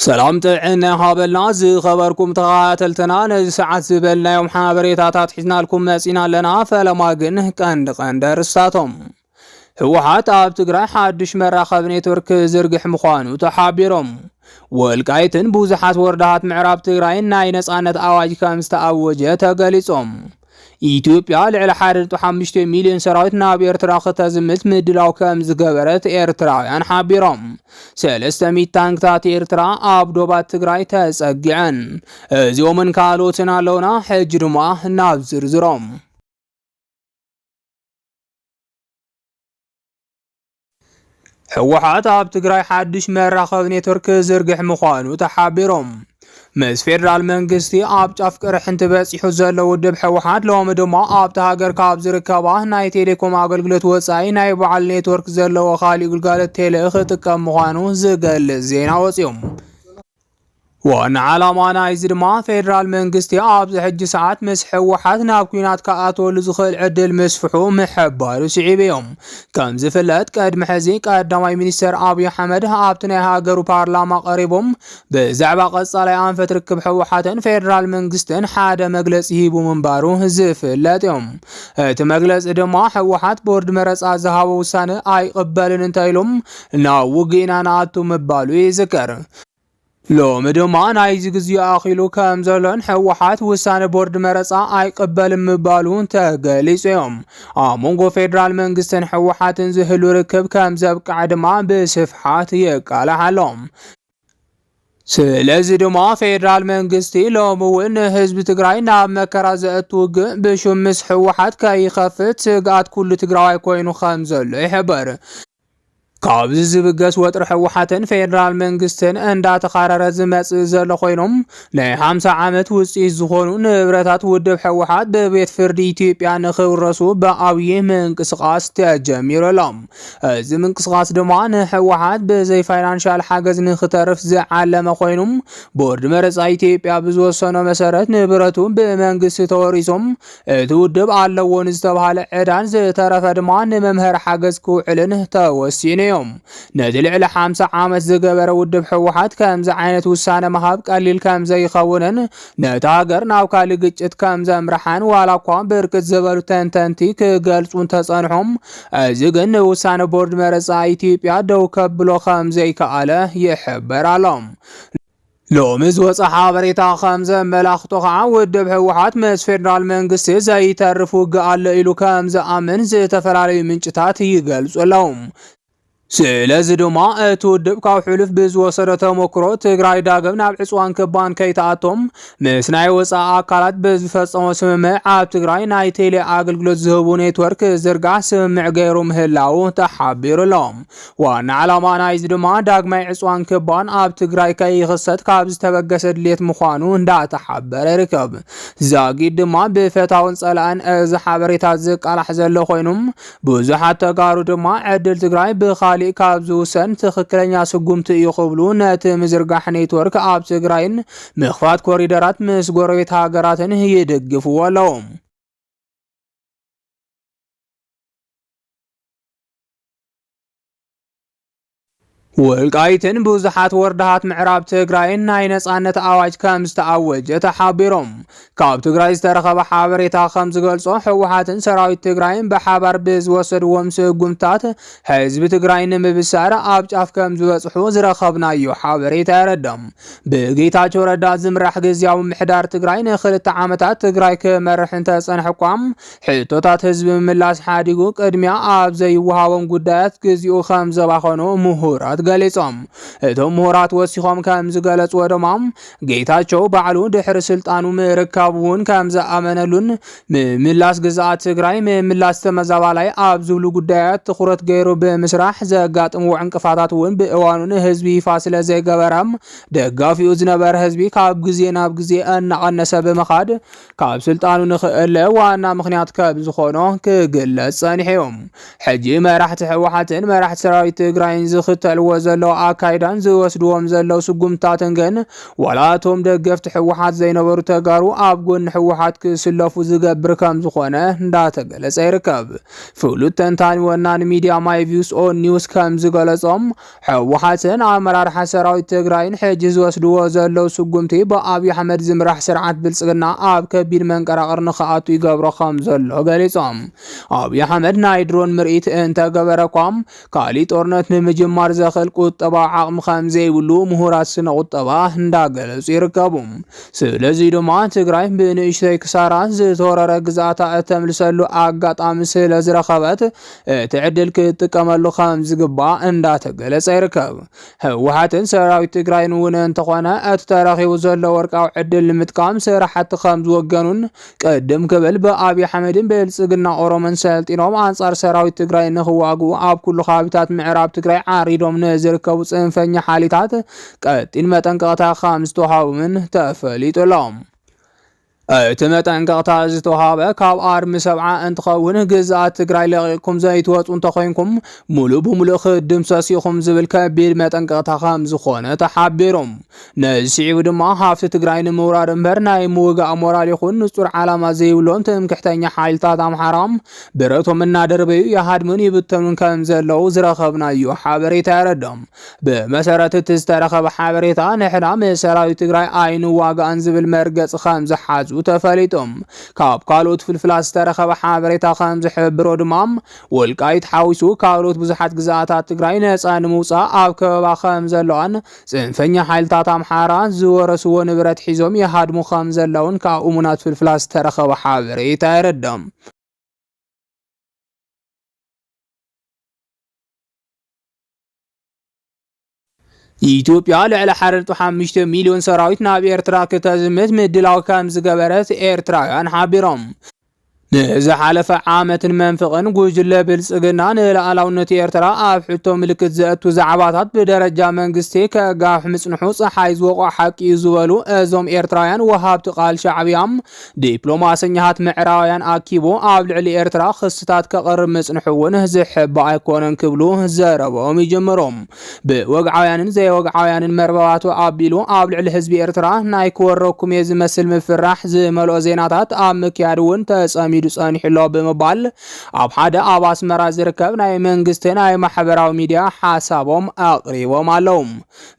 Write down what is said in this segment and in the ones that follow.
سلام طعنا هابلنا زي خبركم تغاتلتنا نزي ساعات زبلنا يوم حابريتاتات حزنا لكم ناسينا لنا فلما قنه قند رستاتهم هوحات آب تقرأ حادش مراخب نيتورك زرقح مخوانو تحابيرهم والقايتن بوزحات وردهات معراب تقرأ ناي نسانت آواج كامستأوجه تقاليصهم ኢትዮጵያ ልዕሊ 1.5 ሚሊዮን ሰራዊት ናብ ኤርትራ ከተዝምት ምድላው ከም ዝገበረት ኤርትራውያን ሓቢሮም 300 ታንክታት ኤርትራ ኣብ ዶባት ትግራይ ተጸጊዐን እዚኦምን ካልኦትን ኣለውና ሕጂ ድማ ናብ ዝርዝሮም ሕወሓት ኣብ ትግራይ ሓድሽ መራኸቢ ኔትወርክ ዝርግሕ ምዃኑ ተሓቢሮም مس فيدرال منغستي اب ጫፍ ቅርሕንቲ በፂሑ ዘሎ ውድብ ሕወሓት ሎሚ ድማ ኣብቲ ሃገር ካብ ዝርከባ ናይ ቴሌኮም ኣገልግሎት ወፃኢ ናይ በዓል ኔትወርክ ዘለዎ ካሊእ ግልጋሎት ቴሌ ክጥቀም ምዃኑ ዝገልጽ ዜና ወፂኦም وانا علاما نايزدما فيدرال منغستي ابز حج ساعات مس حوحات ناب كوينات كاتو لزخل عدل مسفحو محبارو سعيبيوم كم زفلت قدم حزي قداماي مينستر ابي احمد ابتني هاغرو بارلاما قريبوم بزعبا قصالاي انفت ركب حوحاتن فيدرال منغستن حاده مغلص يهبو منبارو زفلاتيوم تمغلص دما حوحات بورد مرص ازهابو وسانه اي قبلن انتايلوم نا وغينا ناتو مبالو يذكر لو مدما نايز غزيو اخيلو كم زلون حوحات وسانه بورد مرصا ايقبل مبالون تغليصيوم امونغو فيدرال منغستن حوحاتن زهلو ركب كم زبقع دما بسفحات يقالحالوم ስለዚህ ድማ ፌደራል መንግስቲ ሎምውን ህዝብ ትግራይ ናብ መከራ ዘእትውግ ብሹምስ ሕወሓት ከይኸፍት ስጋት ኩሉ ትግራዋይ ኮይኑ ከም ዘሎ ይሕበር ካብዚ ዝብገስ ወጥሪ ሕወሓትን ፌደራል መንግስትን እንዳተኻረረ ዝመጽእ ዘሎ ኮይኖም ናይ 50 ዓመት ውጽኢት ዝኾኑ ንብረታት ውድብ ሕወሓት በቤት ፍርዲ ኢትዮጵያ ንኽውረሱ በዓብዪ ምንቅስቓስ ተጀሚሮሎም እዚ ምንቅስቓስ ድማ ንሕወሓት ብዘይ ፋይናንሻል ሓገዝ ንኽተርፍ ዝዓለመ ኮይኖም ቦርድ መረፃ ኢትዮጵያ ብዝወሰኖ መሰረት ንብረቱ ብመንግስቲ ተወሪሶም እቲ ውድብ ኣለዎ ንዝተባሃለ ዕዳን ዝተረፈ ድማ ንመምሃሪ ሓገዝ ክውዕልን ተወሲኑ ندل على 50 عامت زغبره ودب حوحات كم ز عينت وسانه مهاب قليل كم زي يخونن نتاغر ناو كالي ግጭት كم زمرحان والا قام بركت زبلو تنتنتي كغلصون تصنحهم እዚ ግን ውሳነ ቦርድ መረፃ ኢትዮጵያ ደው ከብሎ ከም ዘይከኣለ ይሕበራሎም لومز وصحا بريتا خمزة ملاخطو خا ودب حوحات مس فيدرال منغست زي ترفو قال إلو كامزة آمن زي تفرالي منشتات يغلصولهم ስለዚህ ድማ እቲ ውድብ ካብ ሕሉፍ ብዝወሰደ ተሞክሮ ትግራይ ዳግም ናብ ዕፅዋን ክባን ከይተኣቶም ምስ ናይ ወፃኢ ኣካላት ብዝፈፀሞ ስምምዕ ኣብ ትግራይ ናይ ቴሌ ኣገልግሎት ዝህቡ ኔትወርክ ዝርጋሕ ስምምዕ ገይሩ ምህላው ተሓቢሩሎም ዋና ዓላማ ናይዚ ድማ ዳግማይ ዕፅዋን ክባን ኣብ ትግራይ ከይኽሰት ካብ ዝተበገሰ ድሌት ምዃኑ እንዳተሓበረ ይርከብ ዛጊድ ድማ ብፈታውን ፀላእን እዚ ሓበሬታት ዝቃላሕ ዘሎ ኮይኖም ብዙሓት ተጋሩ ድማ ዕድል ትግራይ ብኻሊ ካብ ዝውሰን ትክክለኛ ስጉምቲ ይኽብሉ ነቲ ምዝርጋሕ ኔትወርክ ኣብ ትግራይን ምኽፋት ኮሪደራት ምስ ጎረቤት ሃገራትን ይድግፍዎ ኣለዎም ወልቃይትን ብዙሓት ወርዳሃት ምዕራብ ትግራይን ናይ ነጻነት ኣዋጅ ከም ዝተኣወጀ ተሓቢሮም ካብ ትግራይ ዝተረኸበ ሓበሬታ ከም ዝገልጾ ሕወሓትን ሰራዊት ትግራይን ብሓባር ብዝወሰድዎም ስጉምታት ህዝቢ ትግራይ ንምብሳር ኣብ ጫፍ ከም ዝበጽሑ ዝረኸብናዮ ሓበሬታ የረድም ብጌታቸው ረዳ ዝምራሕ ግዚያዊ ምሕዳር ትግራይ ንኽልተ ዓመታት ትግራይ ክመርሕ እንተጸንሐቋም ሕቶታት ህዝቢ ምላስ ሓዲጉ ቅድሚያ ኣብ ዘይወሃቦም ጉዳያት ግዚኡ ከም ዘባኸኑ ምሁራት ገለጾም እቶም ምሁራት ወሲኾም ከም ዝገለጹ ወደማም ጌታቸው ባዕሉ ድሕሪ ስልጣኑ ምርካቡን ከም ዝኣመነሉን ምላስ ግዛኣት ትግራይ ምላስ ተመዛባላይ ኣብ ዝብሉ ጉዳያት ትኹረት ገይሩ ብምስራሕ ዘጋጥሙ ዕንቅፋታት እውን ብእዋኑ ህዝቢ ይፋ ስለ ዘይገበረም ደጋፊኡ ዝነበረ ህዝቢ ካብ ግዜ ናብ ግዜ እናቐነሰ ብምኻድ ካብ ስልጣኑ ንኽእለ ዋና ምኽንያት ካብ ዝኾኖ ክግለጽ ጸኒሖም ሕጂ መራሕቲ ሕወሓትን መራሕቲ ሰራዊት ትግራይን ዝኽተልዎ ዘለው አካይዳን ዝወስድዎም ዘለው ስጉምታትን ግን ወላቶም ደገፍቲ ሕወሓት ዘይነበሩ ተጋሩ ኣብ ጎን ሕወሓት ክስለፉ ዝገብር ከም ዝኾነ እንዳተገለጸ ይርከብ። ፍሉጥ ተንታኒ ወናን ሚድያ ማይ ቪውስ ኦን ኒውስ ከም ዝገለጾም ሕወሓትን ኣመራርሓ ሰራዊት ትግራይን ሕጂ ዝወስድዎ ዘለው ስጉምቲ ብኣብይ ኣሕመድ ዝምራሕ ስርዓት ብልጽግና ኣብ ከቢድ መንቀራቐር ንኽኣቱ ይገብሮ ከም ዘሎ ገሊጾም። ኣብይ ኣሕመድ ናይ ድሮን ምርኢት እንተገበረኳም ካሊእ ጦርነት ንምጅማር ዘኽእል ቁጠባ ዓቕሚ ከም ዘይብሉ ምሁራት ስነ ቁጠባ እንዳገለጹ ይርከቡ። ስለዚ ድማ ትግራይ ብንእሽተይ ክሳራ ዝተወረረ ግዛእታ እተምልሰሉ ኣጋጣሚ ስለ ዝረኸበት እቲ ዕድል ክትጥቀመሉ ከም ዝግባእ እንዳተገለጸ ይርከብ። ሕወሓትን ሰራዊት ትግራይን እውን እንተኾነ እቲ ተረኺቡ ዘሎ ወርቃዊ ዕድል ንምጥቃም ስራሕቲ ከም ዝወገኑን ቅድም ክብል ብኣብይ ኣሕመድን ብልጽግና ኦሮሞን ሰልጢኖም አንጻር ሰራዊት ትግራይ ንኽዋግኡ ኣብ ኩሉ ከባቢታት ምዕራብ ትግራይ ዓሪዶም ንዝርከቡ ጽንፈኛ ሓይልታት ቀጢን መጠንቀቕታ ከም ዝተውሃቡን ተፈሊጡሎም። እቲ መጠንቀቕታ ዝተውሃበ ካብ ኣርሚ 70 እንትኸውን ግዝኣት ትግራይ ለቒቕኩም ዘይትወፁ እንተኮይንኩም ሙሉእ ብሙሉእ ክድምሰስ ኢኹም ዝብል ከቢድ መጠንቀቕታ ከም ዝኾነ ተሓቢሮም። ነዚ ስዒቡ ድማ ሃፍቲ ትግራይ ንምውራድ እምበር ናይ ምውጋእ ሞራል ይኹን ንጹር ዓላማ ዘይብሎም ትምክሕተኛ ሓይልታት ኣምሓራም ብረቶም እናደረበዩ ይሃድሙን ይብተኑን ከም ዘለው ዝረኸብናዮ ሓበሬታ የረዶም። ብመሰረት እቲ ዝተረኸበ ሓበሬታ ንሕና ምሰራዊት ትግራይ ኣይንዋጋእን ዝብል መርገፂ ከም ዝሓዙ ተፈሊጦም። ካብ ካልኦት ፍልፍላት ዝተረኸበ ሓበሬታ ከም ዝሕብሮ ድማ ወልቃይት ሓዊሱ ካልኦት ብዙሓት ግዛኣታት ትግራይ ነፃ ንምውፃእ ኣብ ከበባ ከም ዘለዋን ጽንፈኛ ሓይልታት ኣምሓራ ዝወረስዎ ንብረት ሒዞም ይሃድሙ ከም ዘለውን ካብ እሙናት ፍልፍላት ዝተረኸበ ሓበሬታ የረዶም። ኢትዮጵያ ልዕሊ 1.5 ሚሊዮን ሰራዊት ናብ ኤርትራ ከተዝምት ምድላው ከም ዝገበረት ኤርትራውያን ሓቢሮም። ንዝሓለፈ ዓመትን መንፍቕን ጉጅለ ብልጽግና ንላዕላውነት ኤርትራ ኣብ ሕቶ ምልክት ዘእቱ ዛዕባታት ብደረጃ መንግስቲ ከጋፍ ምጽንሑ ፀሓይ ዝወቕዖ ሓቂ ዝበሉ እዞም ኤርትራውያን ወሃብቲ ቃል ሻዕብያም ዲፕሎማሰኛታት ምዕራባውያን ኣኪቦ ኣብ ልዕሊ ኤርትራ ክስታት ከቕርብ ምጽንሑ እውን ዝሕባእ ኣይኮነን ክብሉ ዘረቦም ይጅምሮም። ብወግዓውያንን ዘይወግዓውያንን መርበባቱ ኣቢሉ ኣብ ልዕሊ ህዝቢ ኤርትራ ናይ ክወረኩም እየ ዝመስል ምፍራሕ ዝመልኦ ዜናታት ኣብ ምክያድ እውን ተጸሚ ጸኒሕሎ ብምባል ኣብ ሓደ ኣብ ኣስመራ ዝርከብ ናይ መንግስቲ ናይ ማሕበራዊ ሚድያ ሓሳቦም ኣቕሪቦም ኣለዉ።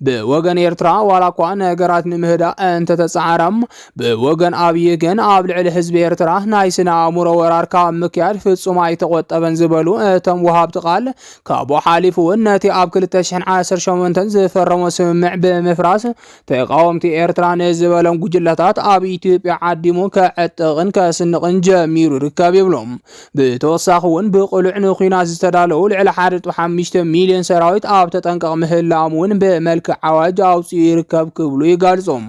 ብወገን ኤርትራ ዋላ እኳ ነገራት ንምህዳእ እንተተጻዕረም ብወገን ኣብይ ግን ኣብ ልዕሊ ህዝቢ ኤርትራ ናይ ስነ ኣእምሮ ወራር ካብ ምክያድ ፍጹም ኣይተቆጠበን ዝበሉ እቶም ወሃብቲ ቃል ካብኡ ሓሊፉ እውን ነቲ ኣብ 2018 ዝፈረሞ ስምምዕ ብምፍራስ ተቃወምቲ ኤርትራ ንዝበሎም ጉጅለታት ኣብ ኢትዮጵያ ዓዲሙ ከዕጥቕን ከስንቕን ጀሚሩ ርከብ ይብሎም። ብተወሳኺ እውን ብቁልዕ ንኹናት ዝተዳለዉ ልዕሊ 1.5 ሚሊዮን ሰራዊት ኣብ ተጠንቀቕ ምህላዎም እውን ብመልክዕ ዓዋጅ ኣውፅኡ ይርከብ ክብሉ ይገልጾም።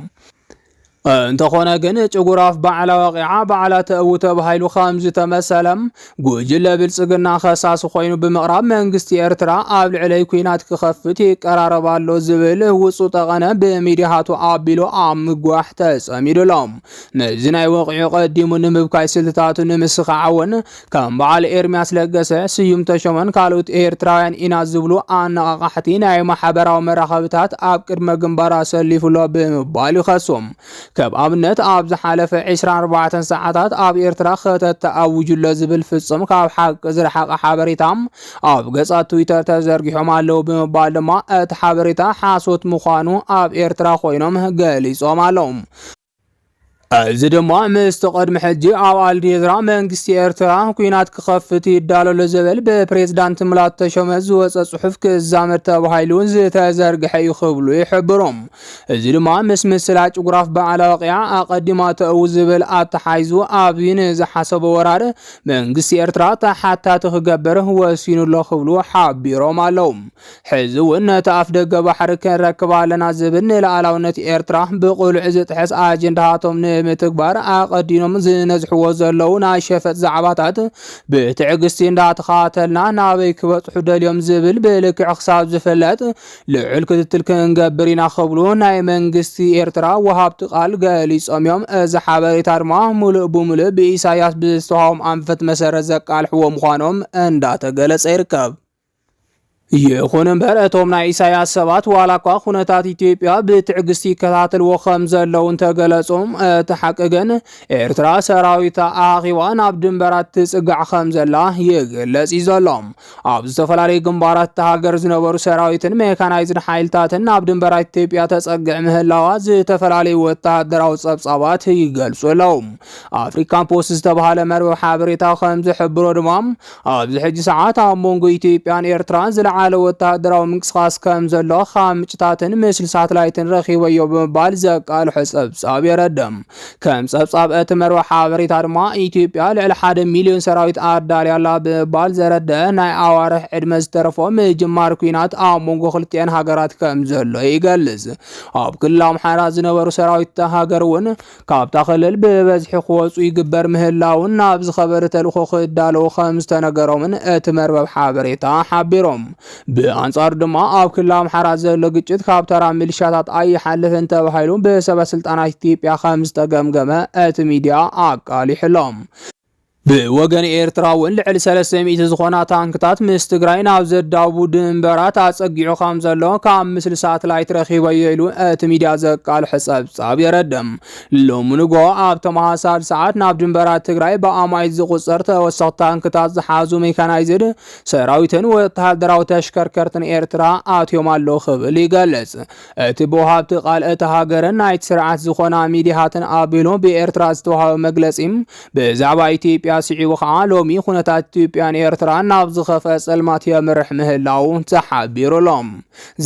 እንተኾነ ግን ጭጉራፍ ባዕላ ወቂዓ ባዕላ ተእው ተባሂሉ ከም ዝተመሰለም ጉጅለ ብልጽግና ከሳሲ ኮይኑ ብምቕራብ መንግስቲ ኤርትራ ኣብ ልዕለይ ኩናት ክኸፍት ይቀራረብ ኣሎ ዝብል ውፁ ጠቐነ ብሚድያቱ ኣቢሉ ኣብ ምግዋሕ ተጸሚዱሎም። ነዚ ናይ ወቂዑ ቀዲሙ ንምብካይ ስልትታቱ ንምስኻዕ እውን ከም በዓል ኤርምያስ ለገሰ፣ ስዩም ተሾመን ካልኦት ኤርትራውያን ኢና ዝብሉ ኣነቓቓሕቲ ናይ ማሕበራዊ መራኸብታት ኣብ ቅድመ ግንባር ኣሰሊፉሎ ብምባል ይኸሶም። ከም ኣብነት ኣብ ዝሓለፈ 24 ሰዓታት ኣብ ኤርትራ ክተት ተኣውጁሎ ዝብል ፍጹም ካብ ሓቂ ዝረሓቐ ሓበሬታ ኣብ ገጻት ትዊተር ተዘርጊሖም ኣለዉ ብምባል ድማ እቲ ሓበሬታ ሓሶት ምዃኑ ኣብ ኤርትራ ኮይኖም ገሊጾም ኣለዉ። እዚ ድማ ምስቲ ቅድሚ ሕጂ ኣብ ኣልጀዚራ መንግስቲ ኤርትራ ኩናት ክኸፍት ይዳለሎ ዝብል ብፕሬዝዳንት ሙላቱ ተሾመ ዝወፀ ጽሑፍ ክዛመድ ተባሂሉ ዝተዘርግሐ እዩ ክብሉ ይሕብሮም። እዚ ድማ ምስ ምስላ ጭጉራፍ በዓላ ወቂዓ ኣቐዲማ ተእው ዝብል ኣተሓይዙ ኣብይ ንዝሓሰቦ ወራር መንግስቲ ኤርትራ ተሓታቲ ክገብር ወሲኑሎ ክብሉ ሓቢሮም ኣለዉ። ሕዚ እውን ነቲ ኣፍ ደገ ባሕሪ ክንረክብ ኣለና ዝብል ንላዕላውነት ኤርትራ ብቁልዕ ዝጥሕስ ኣጀንዳቶም ምትግባር ኣቐዲኖም ዝነዝሕዎ ዘለው ናይ ሸፈጥ ዛዕባታት ብትዕግስቲ እንዳተኸታተልና ናበይ ክበጽሑ ደልዮም ዝብል ብልክዕ ክሳብ ዝፍለጥ ልዑል ክትትል ክንገብር ኢና ክብሉ ናይ መንግስቲ ኤርትራ ወሃብቲ ቃል ገሊጾም እዮም። እዚ ሓበሬታ ድማ ሙሉእ ብሙሉእ ብኢሳያስ ብዝተዋሃቦም ኣንፈት መሰረት ዘቃልሕዎ ምዃኖም እንዳተገለጸ ይርከብ። ይኹን እምበር እቶም ናይ ኢሳያስ ሰባት ዋላ እኳ ኩነታት ኢትዮጵያ ብትዕግስቲ ይከታተልዎ ከም ዘለዉ እንተገለጾም እቲ ሓቂ ግን ኤርትራ ሰራዊታ ኣኺባ ናብ ድንበራት ትጽጋዕ ከም ዘላ ይግለጽ እዩ ዘሎ። ኣብ ዝተፈላለዩ ግንባራት ሃገር ዝነበሩ ሰራዊትን ሜካናይዝድ ሓይልታትን ናብ ድንበራት ኢትዮጵያ ተጸግዕ ምህላዋ ዝተፈላለዩ ወተሃደራዊ ጸብጻባት ይገልጹ ኣለዉ። ኣፍሪካን ፖስት ዝተባሃለ መርበብ ሓበሬታ ከም ዝሕብሮ ድማ ኣብዚ ሕጂ ሰዓት ኣብ መንጎ ኢትዮጵያን ኤርትራን ዝለዓለ ወተሃደራዊ ምንቅስቃስ ከም ዘሎ ካብ ምንጭታትን ምስሊ ሳተላይትን ረኺበዮ ብምባል ዘቃልሖ ጸብጻብ የረድም። ከም ጸብጻብ እቲ መርበብ ሓበሬታ ድማ ኢትዮጵያ ልዕሊ 1 ሚልዮን ሰራዊት ኣዳልያላ ብምባል ዘረድአ ናይ ኣዋርሕ ዕድመ ዝተረፎ ምጅማር ኩናት ኣብ መንጎ ክልቲአን ሃገራት ከም ዘሎ ይገልጽ። ኣብ ክልል ኣምሓራ ዝነበሩ ሰራዊት ሃገር እውን ካብታ ክልል ብበዝሒ ክወጹ ይግበር ምህላውን ናብ ዝኸበረ ተልእኮ ክዳለዉ ከም ዝተነገሮምን እቲ መርበብ ሓበሬታ ሓቢሮም። ብኣንጻሩ ድማ ኣብ ክልል ኣምሓራ ዘሎ ግጭት ካብ ተራ ሚሊሻታት ኣይሓልፍን ተባሂሉ ብሰበስልጣናት ኢትዮጵያ ከም ዝተገምገመ እቲ ሚድያ ኣቃሊሕሎም። ብወገን ኤርትራ እውን ልዕሊ 300 ዝኾና ታንክታት ምስ ትግራይ ናብ ዘዳቡ ድንበራት ኣጸጊዑ ከም ዘሎ ካብ ምስሊ ሳተላይት ረኺበዮ ኢሉ እቲ ሚድያ ዘቃልሖ ጸብጻብ የረድም። ሎሚ ንጎ ኣብ ተመሳሳሊ ሰዓት ናብ ድንበራት ትግራይ ብኣማይት ዝቁጸር ተወሰኽቲ ታንክታት ዝሓዙ ሜካናይዝድ ሰራዊትን ወተሃደራዊ ተሽከርከርትን ኤርትራ ኣትዮም ኣለዉ ክብል ይገልጽ። እቲ ብውሃብቲ ቃልእቲ ሃገርን ናይቲ ስርዓት ዝኾና ሚድያትን ኣቢሉ ብኤርትራ ዝተዋሃበ መግለጺም ብዛዕባ ኢትዮጵያ ሲዒቡ ከዓ ሎሚ ኩነታት ኢትዮጵያን ኤርትራን ናብ ዝኸፍአ ጸልማት የምርሕ ምህላው ተሓቢሩሎም።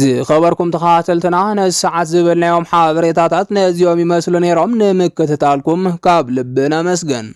ዝኸበርኩም ተኸታተልትና ነዚ ሰዓት ዝብልናዮም ሓበሬታታት ነዚኦም ይመስሉ ነይሮም። ንምክትታልኩም ካብ ልቢ ነመስግን።